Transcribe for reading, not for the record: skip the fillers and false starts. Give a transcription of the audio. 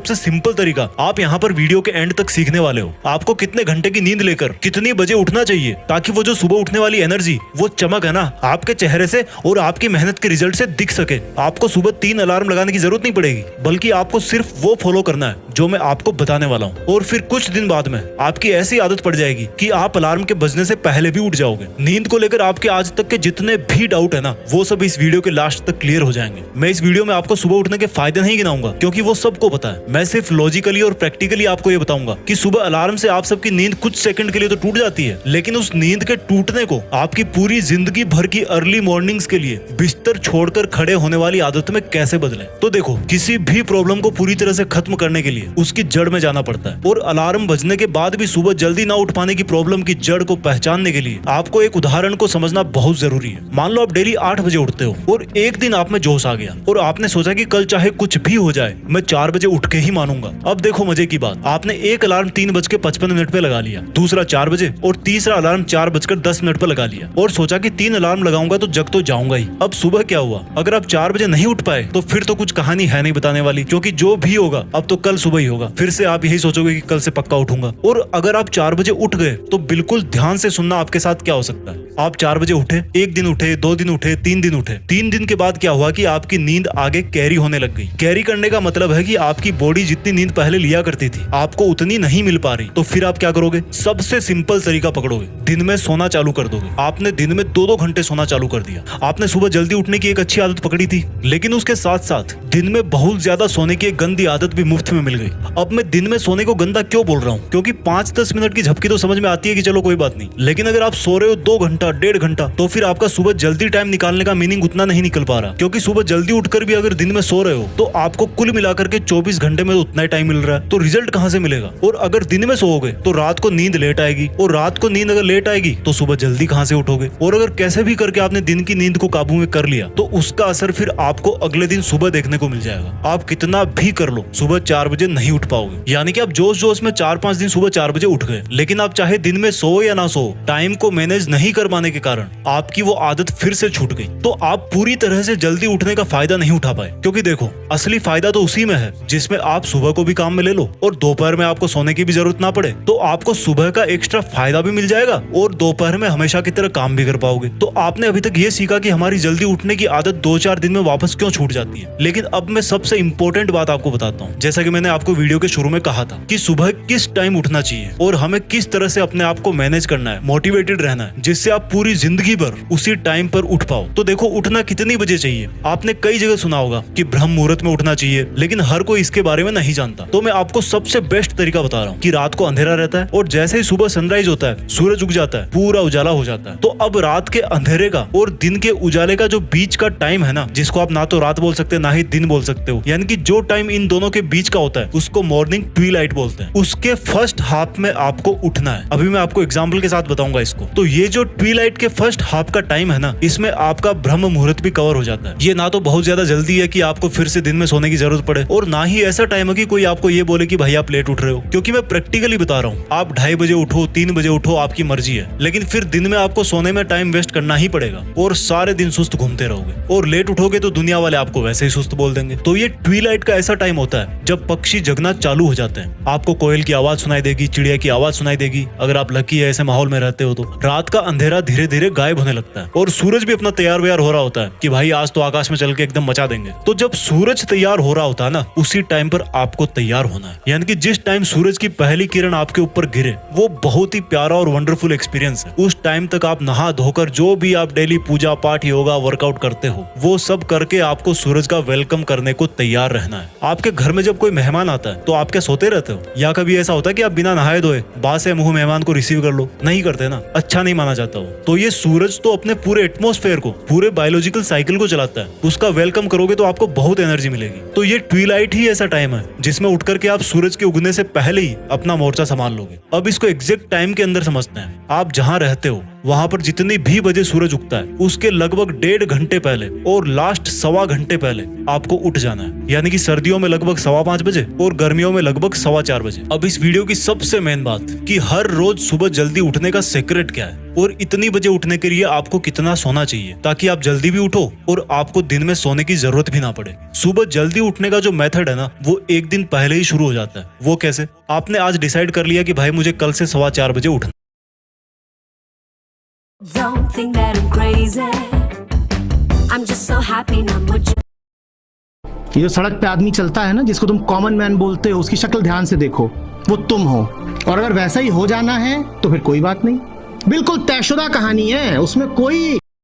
सबसे सिंपल तरीका आप यहाँ पर वीडियो के एंड तक सीखने वाले हो। आपको कितने घंटे की नींद लेकर कितनी बजे उठना चाहिए ताकि वो जो सुबह उठने वाली एनर्जी, वो चमक है ना, आपके चेहरे से और आपकी मेहनत के रिजल्ट से दिख सके। आपको सुबह 3 अलार्म लगाने की जरूरत नहीं पड़ेगी, बल्कि आपको सिर्फ वो फॉलो करना है जो मैं आपको बताने वाला हूँ। और फिर कुछ दिन बाद में आपकी ऐसी आदत पड़ जाएगी कि आप अलार्म के बजने से पहले भी उठ जाओगे। नींद को लेकर आपके आज तक के जितने भी डाउट है ना, वो सब इस वीडियो के लास्ट तक क्लियर हो जाएंगे। मैं इस वीडियो में आपको सुबह उठने के फायदे नहीं गिनाऊंगा, क्योंकि वो सबको पता है। मैं सिर्फ लॉजिकली और प्रैक्टिकली आपको ये बताऊंगा कि सुबह अलार्म से आप सबकी नींद कुछ सेकंड के लिए तो टूट जाती है, लेकिन उस नींद के टूटने को आपकी पूरी जिंदगी भर की अर्ली मॉर्निंग्स के लिए बिस्तर छोड़कर खड़े होने वाली आदत में कैसे बदलें। तो देखो, किसी भी प्रॉब्लम को पूरी तरह से खत्म करने के लिए उसकी जड़ में जाना पड़ता है, और अलार्म बजने के बाद भी सुबह जल्दी ना उठ पाने की प्रॉब्लम की जड़ को पहचानने के लिए आपको एक उदाहरण को समझना बहुत जरूरी है। मान लो आप डेली 8 बजे उठते हो और एक दिन आप में जोश आ गया और आपने सोचा कि कल चाहे कुछ भी हो जाए मैं 4 बजे उठ के ही मानूंगा। अब देखो मजे की बात, आपने एक अलार्म 3:55 पे लगा लिया, दूसरा 4 बजे और तीसरा अलार्म 4:10 पे लगा लिया और सोचा कि 3 अलार्म लगाऊंगा तो जग तो जाऊंगा ही। अब सुबह क्या हुआ? अगर आप 4 बजे नहीं उठ पाए तो फिर तो कुछ कहानी है नहीं बताने वाली, क्योंकि जो भी होगा अब तो कल सुबह ही होगा। फिर से आप यही सोचोगे कि कल से पक्का उठूंगा। और अगर आप 4 बजे उठ गए तो बिल्कुल ध्यान से सुनना आपके साथ क्या हो सकता है। आप 4 बजे उठे, 1 दिन उठे, 2 दिन उठे, 3 दिन उठे। 3 दिन के बाद क्या हुआ कि आपकी नींद आगे कैरी होने लग गई। कैरी करने का मतलब है कि आपकी बॉडी जितनी नींद पहले लिया करती थी आपको उतनी नहीं मिल पा रही। तो फिर आप क्या करोगे? सबसे सिंपल तरीका पकड़ोगे, दिन में सोना चालू कर दोगे। आपने दिन में 2-2 घंटे सोना चालू कर दिया। आपने सुबह जल्दी उठने की एक अच्छी आदत पकड़ी थी, लेकिन उसके साथ साथ दिन में बहुत ज्यादा सोने की एक गंदी आदत भी मुफ्त में मिल गई। अब मैं दिन में सोने को गंदा क्यों बोल रहा हूँ? क्योंकि 5-10 मिनट की झपकी तो समझ में आती है कि चलो कोई बात नहीं, लेकिन अगर आप सो रहे हो 2 घंटा 1.5 घंटा तो फिर आपका सुबह जल्दी टाइम निकालने का मीनिंग उतना नहीं निकल पा रहा। क्योंकि सुबह जल्दी उठकर भी अगर दिन में सो रहे हो तो आपको कुल मिलाकर के 24 घंटे में उतना ही टाइम मिल रहा है, तो रिजल्ट कहां से मिलेगा? और अगर दिन में सोओगे तो रात को नींद लेट आएगी, और रात को नींद अगर लेट आएगी तो सुबह जल्दी कहां से उठोगे? और अगर कैसे भी करके आपने दिन की नींद को काबू में कर लिया तो उसका असर फिर आपको अगले दिन सुबह देखने को मिल जाएगा। आप कितना भी कर लो, सुबह 4 बजे नहीं उठ पाओगे। यानी कि आप जोश जोश में 4-5 दिन सुबह 4 बजे उठ गए, लेकिन आप चाहे दिन में सो या ना सो, टाइम को मैनेज नहीं कर पाने के कारण आपकी वो आदत फिर से छूट गई। तो आप पूरी तरह से जल्दी उठने का फायदा नहीं उठा पाए। क्योंकि देखो, असली फायदा तो उसी में है जिसमें आप सुबह को भी काम में ले लो और दोपहर में आपको सोने की भी जरूरत ना पड़े। तो आपको सुबह का एक्स्ट्रा फायदा भी मिल जाएगा और दोपहर में हमेशा की तरह काम भी कर पाओगे। तो आपने अभी तक ये सीखा कि हमारी जल्दी उठने की आदत 2-4 दिन में वापस क्यों छूट जाती है। लेकिन अब मैं सबसे इंपॉर्टेंट बात आपको बताता हूँ। जैसा कि मैंने आपको वीडियो के शुरू में कहा था कि सुबह किस टाइम उठना चाहिए और हमें किस तरह से अपने आप को मैनेज करना है, मोटिवेटेड रहना है, जिससे आप पूरी जिंदगी भर उसी टाइम पर उठ पाओ। तो देखो, उठना कितनी बजे चाहिए? आपने कई जगह सुना होगा कि ब्रह्म मुहूर्त में उठना चाहिए, लेकिन हर कोई इसके बारे में नहीं जानता। तो मैं आपको सबसे बेस्ट तरीका बता रहा हूँ कि रात को अंधेरा रहता है और जैसे ही सुबह सनराइज होता है, सूरज उग जाता है, पूरा उजाला हो जाता है। तो अब रात के अंधेरे का और दिन के उजाले का जो बीच का टाइम है ना, जिसको आप ना तो रात बोल सकते ना ही दिन बोल सकते हो, यानी कि जो टाइम इन दोनों के बीच का होता है उसको मॉर्निंग ट्विलाइट बोलते हैं। उसके फर्स्ट हाफ में आपको उठना है। अभी मैं आपको एग्जाम्पल के साथ बताऊंगा इसको। तो ये जो ट्विलाइट के फर्स्ट हाफ का टाइम है ना, इसमें आपका ब्रह्म मुहूर्त भी कवर हो जाता है। ये ना तो बहुत ज्यादा जल्दी है कि आपको फिर से दिन में सोने की जरूरत पड़े, और ना ही ऐसा टाइम है कि कोई आपको ये बोले कि भाई आप लेट उठ रहे हो। क्योंकि मैं प्रैक्टिकली बता रहा हूँ, आप 2:30 बजे उठो, 3 बजे उठो, आपकी मर्जी है, लेकिन फिर दिन में आपको सोने में टाइम वेस्ट करना ही पड़ेगा और सारे दिन सुस्त घूमते रहोगे। और लेट उठोगे तो दुनिया वाले आपको वैसे ही सुस्त बोल देंगे। तो ये ट्विलाइट का ऐसा टाइम होता है जब पक्षी जगना चालू हो जाते हैं। आपको कोयल की आवाज सुनाई देगी, चिड़िया की आवाज सुनाई देगी, अगर आप लकी है ऐसे माहौल में रहते हो तो। रात का अंधेरा धीरे धीरे गायब होने लगता है और सूरज भी अपना तैयार व्यार हो रहा होता है कि भाई आज तो आकाश में चल के एकदम मचा देंगे। तो जब सूरज तैयार हो रहा होता है ना, उसी टाइम पर आपको तैयार होना है। यानी कि जिस टाइम सूरज की पहली किरण आपके ऊपर गिरे, वो बहुत ही प्यारा और वंडरफुल एक्सपीरियंस है। उस टाइम तक आप नहा धोकर जो भी आप डेली पूजा पाठ, योगा, वर्कआउट करते हो, वो सब करके आपको सूरज का वेलकम करने को तैयार रहना है। आपके घर में जब कोई मेहमान आता है तो आप क्या सोते रहते हो? या कभी ऐसा होता है कि आप बिना नहाए धोए बासे मुंह मेहमान को रिसीव कर लो? नहीं करते ना, अच्छा नहीं माना जाता हो। तो ये सूरज तो अपने पूरे एटमॉस्फेयर को, पूरे बायोलॉजिकल साइकिल को चलाता है। उसका वेलकम करोगे तो आपको बहुत एनर्जी मिलेगी। तो ये ट्विलाइट ही ऐसा टाइम है जिसमें उठ करके आप सूरज के उगने से पहले ही अपना मोर्चा संभाल लोगे। अब इसको एग्जैक्ट टाइम के अंदर समझते हैं। आप जहाँ रहते हो वहाँ पर जितनी भी बजे सूरज उगता है उसके लगभग 1.5 घंटे पहले और लास्ट 1.25 घंटे पहले आपको उठ जाना है। यानी कि सर्दियों में लगभग 5:15 बजे और गर्मियों में लगभग 4:15 बजे। अब इस वीडियो की सबसे मेन बात कि हर रोज सुबह जल्दी उठने का सीक्रेट क्या है और इतनी बजे उठने के लिए आपको कितना सोना चाहिए ताकि आप जल्दी भी उठो और आपको दिन में सोने की जरूरत भी ना पड़े। सुबह जल्दी उठने का जो मेथड है ना वो एक दिन पहले ही शुरू हो जाता है। वो कैसे? आपने आज डिसाइड कर लिया कि भाई मुझे कल से 4:15 बजे उठना। Don't think that I'm crazy. I'm just so happy now with you. ये जो सड़क पे आदमी चलता है ना जिसको तुम कॉमन मैन बोलते हो, उसकी शक्ल ध्यान से देखो, वो तुम हो। और अगर वैसा ही हो जाना है तो फिर कोई बात नहीं, बिल्कुल तयशुदा कहानी है, उसमें कोई